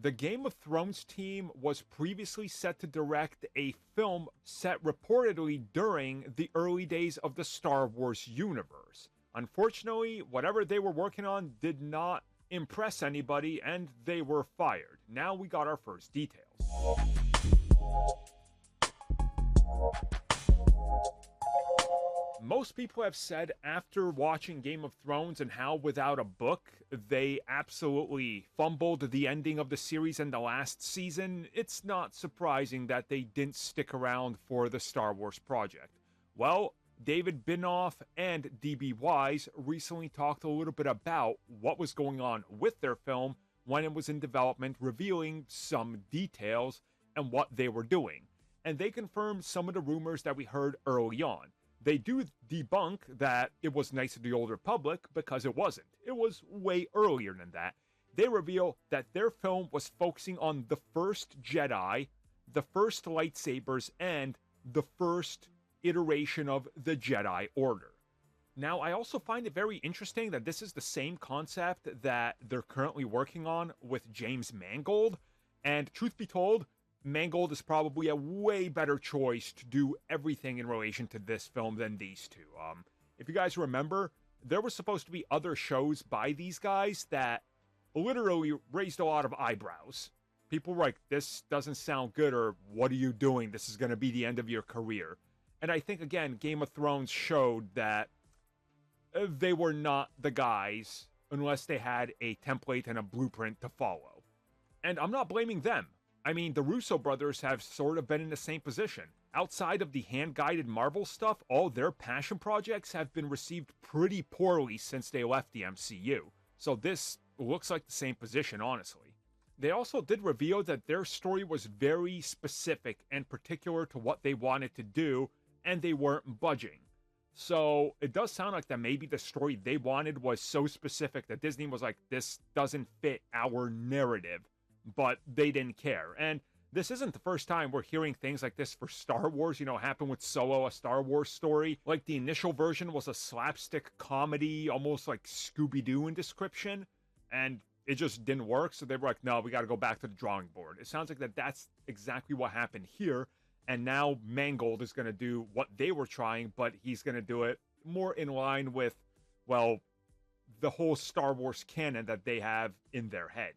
The Game of Thrones team was previously set to direct a film set reportedly during the early days of the Star Wars universe. Unfortunately, whatever they were working on did not impress anybody and they were fired. Now we got our first details. Most people have said after watching Game of Thrones and how without a book they absolutely fumbled the ending of the series in the last season, it's not surprising that they didn't stick around for the Star Wars project. Well, David Benioff and D.B. Wise recently talked a little bit about what was going on with their film when it was in development, revealing some details and what they were doing. And they confirmed some of the rumors that we heard early on. They do debunk that it was Knights of the Old Republic because it wasn't. It was way earlier than that. They reveal that their film was focusing on the first Jedi, the first lightsabers, and the first iteration of the Jedi Order. Now, I also find it very interesting that this is the same concept that they're currently working on with James Mangold. And truth be told, Mangold is probably a way better choice to do everything in relation to this film than these two. If you guys remember, there were supposed to be other shows by these guys that literally raised a lot of eyebrows. People were like, this doesn't sound good, or what are you doing? This is going to be the end of your career. And I think, again, Game of Thrones showed that they were not the guys unless they had a template and a blueprint to follow. And I'm not blaming them. I mean, the Russo brothers have sort of been in the same position. Outside of the hand-guided Marvel stuff, all their passion projects have been received pretty poorly since they left the MCU. So this looks like the same position, honestly. They also did reveal that their story was very specific and particular to what they wanted to do, and they weren't budging. So it does sound like that maybe the story they wanted was so specific that Disney was like, this doesn't fit our narrative. But they didn't care. And this isn't the first time we're hearing things like this for Star Wars. You know, it happened with Solo, a Star Wars story. Like, the initial version was a slapstick comedy, almost like Scooby-Doo in description, and it just didn't work. So they were like, no, we got to go back to the drawing board. It sounds like that's exactly what happened here. And now Mangold is going to do what they were trying, but he's going to do it more in line with, well, the whole Star Wars canon that they have in their head.